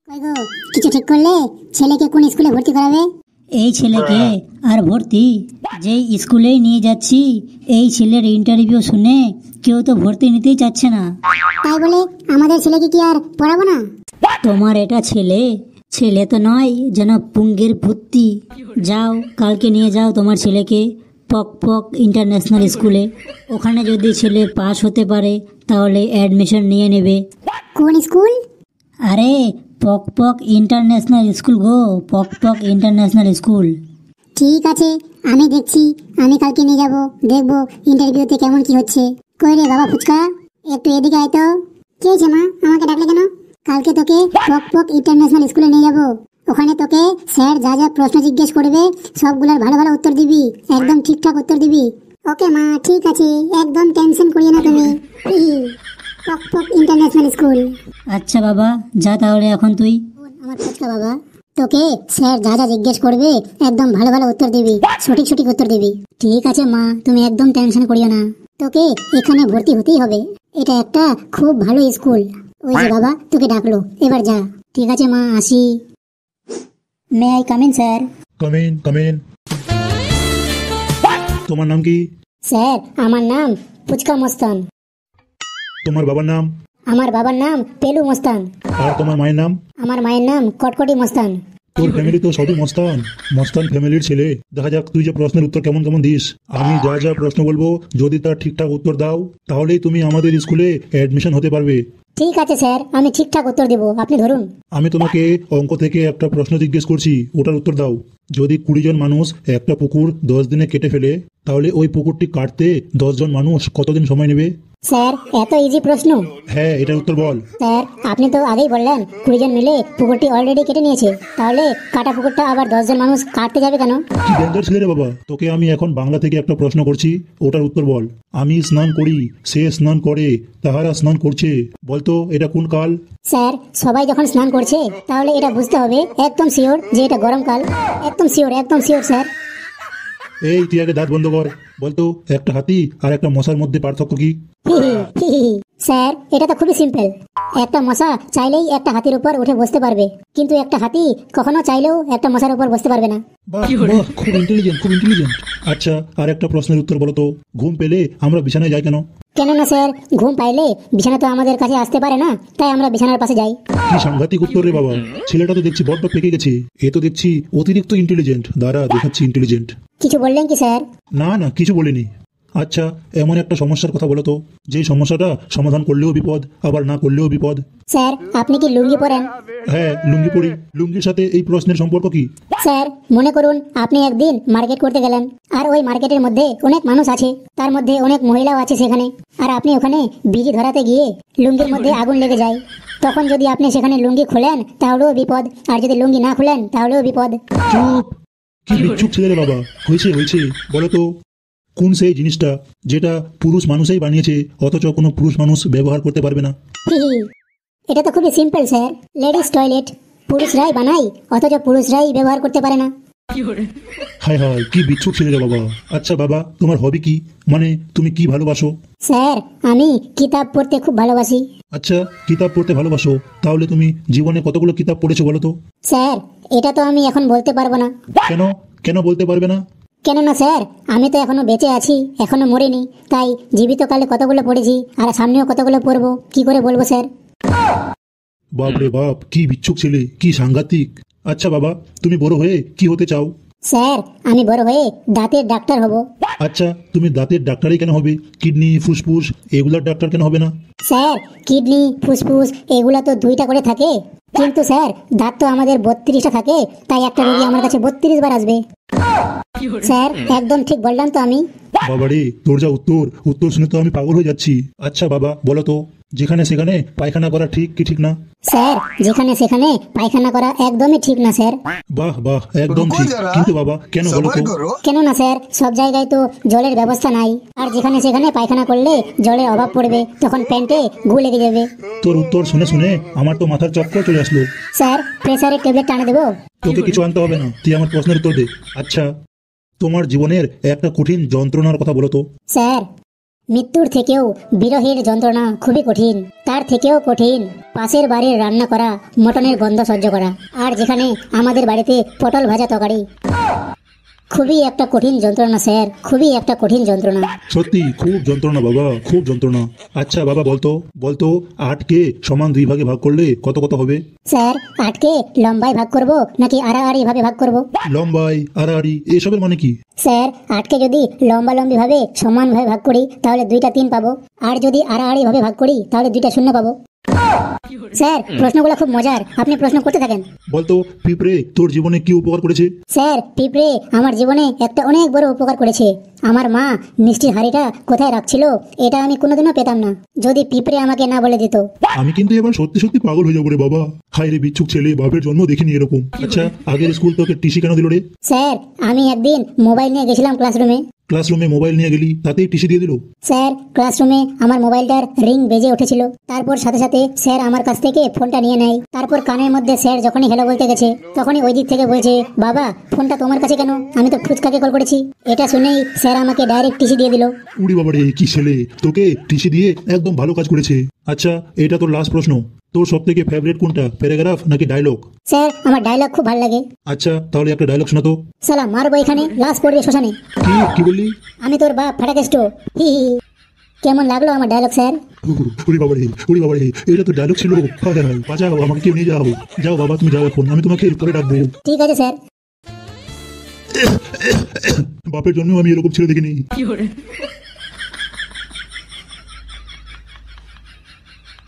কই গো, কিছু ঠিক করলে? ছেলেকে কোন স্কুলে ভর্তি করাবে? এই ছেলেকে আর ভর্তি? যেই স্কুলেই নিয়ে যাচ্ছি এই ছেলের ইন্টারভিউ শুনে কেউ তো ভর্তি নিতেই চাচ্ছে না। তাই বলে আমাদের ছেলেকে কি আর পড়াবো না? তোমার এটা ছেলে ছেলে তো নয়, যেন পুঙ্গের ভর্তি। যাও, কালকে নিয়ে যাও তোমার ছেলেকে পক পক ইন্টারন্যাশনাল স্কুলে। ওখানে যদি ছেলে পাস হতে পারে তাহলে অ্যাডমিশন নিয়ে নেবে। কোন স্কুল? আরে পক পক ইন্টারন্যাশনাল স্কুল গো, পক পক ইন্টারন্যাশনাল স্কুল। ঠিক আছে, আমি দেখছি। আমি কালকে নিয়ে যাব, দেখবো ইন্টারভিউতে কেমন কি হচ্ছে। কই রে বাবা ফুচকা, একটু এদিকে আয় তো। কি হয়েছে মা, আমাকে ডাকলে কেন? কালকে তোকে পক পক ইন্টারন্যাশনাল স্কুলে নিয়ে যাব। ওখানে তোকে স্যার যা যা প্রশ্ন জিজ্ঞেস করবে সবগুলোর ভালো ভালো উত্তর দিবি, একদম ঠিকঠাক উত্তর দিবি। ওকে মা, ঠিক আছে, একদম টেনশন করিও না তুমি। পক পক ইন্টারন্যাশনাল স্কুল। আচ্ছা বাবা, যা তাহলে এখন তুই। আমার ফুচকা বাবা, তোকে স্যার যা যা জিজ্ঞেস করবে একদম ভালো ভালো উত্তর দিবি, সঠিক সঠিক উত্তর দিবি। ঠিক আছে মা, তুমি একদম টেনশন করিও না। তোকে এখানে ভর্তি হতেই হবে, এটা একটা খুব ভালো স্কুল। ওই যে বাবা তোকে ডাকলো, এবার যা। ঠিক আছে মা, আসি। May I come in sir? Come in. তোমার নাম কি? স্যার আমার নাম ফুচকা মস্তান। তোমার বাবার নাম? আমার বাবার নাম পেলু মস্তান। আর তোমার মায়ের নাম? আমার মায়ের নাম কটকটি মস্তান। তোর ফ্যামিলি তো সবই মস্তান, মস্তান ফ্যামিলির ছেলে। দেখা যাক তুই যে প্রশ্নের উত্তর কেমন কেমন দিস। আমি যা যা প্রশ্ন বলবো যদি তার ঠিকঠাক উত্তর দাও তাহলেই তুমি আমাদের স্কুলে অ্যাডমিশন হতে পারবে। ঠিক আছে স্যার, আমি ঠিকঠাক উত্তর দেবো, আপনি ধরুন। আমি তোমাকে অঙ্ক থেকে একটা প্রশ্ন জিজ্ঞেস করছি, ওটার উত্তর দাও। যদি 20 জন মানুষ একটা পুকুর 10 দিনে কেটে ফেলে তাহলে ওই পুকুরটি কাটতে 10 জন মানুষ কতদিন সময় নেবে? স্যার এত ইজি প্রশ্ন? হ্যাঁ, এটার উত্তর বল। স্যার আপনি তো আগেই বললেন 20 জন মিলে পুকুরটি অলরেডি কেটে নিয়েছে, তাহলে কাটা পুকুরটা আবার 10 জন মানুষ কাটতে যাবে কেন? কি ডেঞ্জার ছেলে রে বাবা। তোকে আমি এখন বাংলা থেকে একটা প্রশ্ন করছি, ওটার উত্তর বল। আমি স্নান করি, সে স্নান করে, তাহারা স্নান করছে, বলতো এটা কোন কাল? স্যার সবাই যখন স্নান করছে তাহলে এটা বুঝতে হবে একদম শিওর যে এটা গরমকাল। একদম শিওর, একদম শিওর স্যার। এই তুই আগে দাঁত বন্ধ কর। বলতো একটা হাতি আর একটা মশার মধ্যে পার্থক্য কি? স্যার এটা তো খুবই সিম্পল। একটা মশা চাইলেই একটা হাতির উপর উঠে বসতে পারবে, কিন্তু একটা হাতি কখনো চাইলেও একটা মশার উপর বসতে পারবে না। বাহ বাহ, খুব ইন্টেলিজেন্ট, খুব ইন্টেলিজেন্ট। আচ্ছা, আর একটা প্রশ্নের উত্তর বলো তো, ঘুম পেলে আমরা বিছানায় যাই কেন? কেন না স্যার, ঘুম পাইলে বিছানা তো আমাদের কাছে আসতে পারে না, তাই আমরা বিছানার পাশে যাই। কি সাংঘাতিক উত্তর রে বাবা। ছেলেটা তো দেখছি বড্ড পেকে গেছে। এ তো দেখছি অতিরিক্ত ইন্টেলিজেন্ট। দাঁড়া দেখাচ্ছি ইন্টেলিজেন্ট। কিছু বললেন কি স্যার? না না, কিছু বলিনি। আচ্ছা, এমন একটা সমস্যার কথা বলো তো, যেই সমস্যাটা সমাধান করলেও বিপদ আবার না করলেও বিপদ। স্যার আপনি কি লুঙ্গি পরেন? হ্যাঁ, লুঙ্গি পরি। লুঙ্গির সাথে এই প্রশ্নের সম্পর্ক কি? স্যার মনে করুন আপনি একদিন মার্কেট করতে গেলেন, আর ওই মার্কেটের মধ্যে অনেক মানুষ আছে, তার মধ্যে অনেক মহিলাও আছে সেখানে, আর আপনি ওখানে বিড়ি ধরাতে গিয়ে লুঙ্গির মধ্যে আগুন লেগে যায়। তখন যদি আপনি সেখানে লুঙ্গি খুলেন তাহলেও বিপদ, আর যদি লুঙ্গি না খুলেন তাহলেও বিপদ। চুপ! কি বিচ্ছুক ছেলে রে বাবা। হয়েছে হয়েছে, বলো তো কোন সেই জিনিসটা যেটা পুরুষ মানুষই বানিয়েছে অথচ কোনো পুরুষ মানুষ ব্যবহার করতে পারবে না? এটা তো খুবই সিম্পল স্যার, লেডিস টয়লেট। পুরুষরাই বানাই অথচ পুরুষরাই ব্যবহার করতে পারে না। হায় হায়, কি বিচ্ছুক ছেলে রে বাবা। আচ্ছা বাবা, তোমার হবি কি, মানে তুমি কি ভালোবাসো? স্যার আমি কিতাব পড়তে খুব ভালোবাসি। আচ্ছা, কিতাব পড়তে ভালোবাসো, তাহলে তুমি জীবনে কতগুলো কিতাব পড়েছো বলো তো? স্যার এটা তো আমি এখন বলতে পারবো না। কেন? কেন বলতে পারবে না? কেননা স্যার আমি তো এখনো বেঁচে আছি, এখনো মরিনি, তাই জীবিত কালে কতগুলো পড়েছি আর সামনেও কতগুলো পড়বো, কি করে বলবো স্যার? বাপ রে বাপ, কি বিচ্ছুক ছেলে, কি সাংঘাতিক। আচ্ছা বাবা, তুমি বড় হয়ে কি হতে চাও? স্যার আমি বড় হয়ে দাঁতের ডাক্তার হব। আচ্ছা, তুমি দাঁতের ডাক্তারই কেন হবে? কিডনি, ফুসফুস এগুলার ডাক্তার কেন হবে না? স্যার কিডনি ফুসফুস এগুলা তো 2টা করে থাকে, কিন্তু স্যার দাঁত তো আমাদের 32টা থাকে, তাই একটা রোগী আমার কাছে 32 বার আসবে। স্যার একদম ঠিক বললাম তো আমি? বাবারে, তোর যা উত্তর, উত্তর শুনে তো আমি পাগল হয়ে যাচ্ছি। আচ্ছা বাবা বলো তো, যেখানে সেখানে পায়খানা করা ঠিক কি ঠিক না? স্যার যেখানে সেখানে পায়খানা করা একদমই ঠিক না স্যার। বাহ বাহ, একদম ঠিক। কিন্তু বাবা কেন বলো তো? কেন না স্যার, সব জায়গায় তো জলের ব্যবস্থা নাই, আর যেখানে সেখানে পায়খানা করলে জলের অভাব পড়বে, তখন প্যান্টে গু লেগে যাবে। তোর উত্তর শুনে শুনে আমার তো মাথার চক্কর চলে আসলো। স্যার প্রেসারের ট্যাবলেট টানা দেবো? তোকে কিছু আনতে হবে না, তুই আমার প্রশ্নের উত্তর দে। আচ্ছা, তোমার জীবনের একটা কঠিন যন্ত্রণার কথা বলো তো। স্যার মৃত্যুর থেকেও বিরহের যন্ত্রণা খুবই কঠিন, তার থেকেও কঠিন পাশের বাড়ির রান্না করা মটনের গন্ধ সহ্য করা, আর যেখানে আমাদের বাড়িতে পটল ভাজা তরকারি। খুবই একটা কঠিন যন্ত্রণা স্যার, খুবই একটা কঠিন যন্ত্রণা। সত্যি খুব যন্ত্রণা বাবা, খুব যন্ত্রণা। আচ্ছা বাবা বলতো বলতো 8কে সমান 2 ভাগে ভাগ করলে কত কত হবে? স্যার 8কে লম্বায় ভাগ করব নাকি আড়াআড়ি ভাবে ভাগ করব? লম্বাই আড়াআড়ি এসবের মানে কি? স্যার 8কে যদি লম্বালম্বি ভাবে সমানভাবে ভাগ করি তাহলে 2টা 3 পাবো, আর যদি আড়াআড়ি ভাবে ভাগ করি তাহলে 2টা 0 পাবো। স্যার প্রশ্নগুলো খুব মজার, আপনি প্রশ্ন করতে থাকেন। বলতো পিঁপড়ে তোর জীবনে কি উপকার করেছে? স্যার পিঁপড়ে আমার জীবনে একটা অনেক বড় উপকার করেছে। আমার মা মিষ্টির হাঁড়িটা কোথায় রাখছিল এটা আমি কোনোদিনও পেতাম না যদি পিঁপড়ে আমাকে না বলে দিত। আমি কিন্তু এবার সত্যি সত্যি পাগল হয়ে যাবো রে বাবা। হায় রে বিচ্ছুক ছেলে, বাপের জন্ম দেখিনি এরকম। আচ্ছা আগের স্কুল তোকে টিসি কেন দিল রে? স্যার আমি একদিন মোবাইল নিয়ে গেছিলাম ক্লাসরুমে। ক্লাসরুমে মোবাইল নিয়ে গেলি তাতেই টিসি দিয়ে দিল? স্যার ক্লাসরুমে আমার মোবাইলটার রিং বেজে উঠেছিল, তারপর সাথে সাথে স্যার আমার কাছ থেকে ফোনটা নিয়ে নেয়। তারপর কানের মধ্যে স্যার যখনই হ্যালো বলতে গেছে তখনই ওই দিক থেকে বলছে, বাবা ফোনটা তোমার কাছে কেন? আমি তো ফুচকাকে কল করেছি। এটা শুনেই স্যার আমাকে ডাইরেক্ট টিসি দিয়ে দিল। উড়ি বাবা রে, কি ছেলে, তোকে টিসি দিয়ে একদম ভালো কাজ করেছে। আচ্ছা এটা তোর লাস্ট প্রশ্ন, তোর সব থেকে ফেভারিট কোনটা, প্যারাগ্রাফ নাকি ডায়লগ? স্যার আমার ডায়লগ খুব ভালো লাগে। আচ্ছা তাহলে একটা ডায়লগ শোনাতো। সালা মারবো এখানে, লাশ পড়বে শ্মশানে। কি কি বললি? আমি তোর বাপ ফাটাকেষ্ট। হি হি হি। কেমন লাগলো আমার ডায়লগ স্যার? উড়ি বাবা রে, উড়ি বাবা রে, এটা তো ডায়লগ ছিল। হায় হায়, বাঁচাও আমাকে, কেউ নিয়ে যাও। যাও বাবা তুমি যাও এখন, আমি তোমাকে পরে ডাকবো। ঠিক আছে স্যার। বাপের জন্য আমি এরকম ছেলে দেখিনি।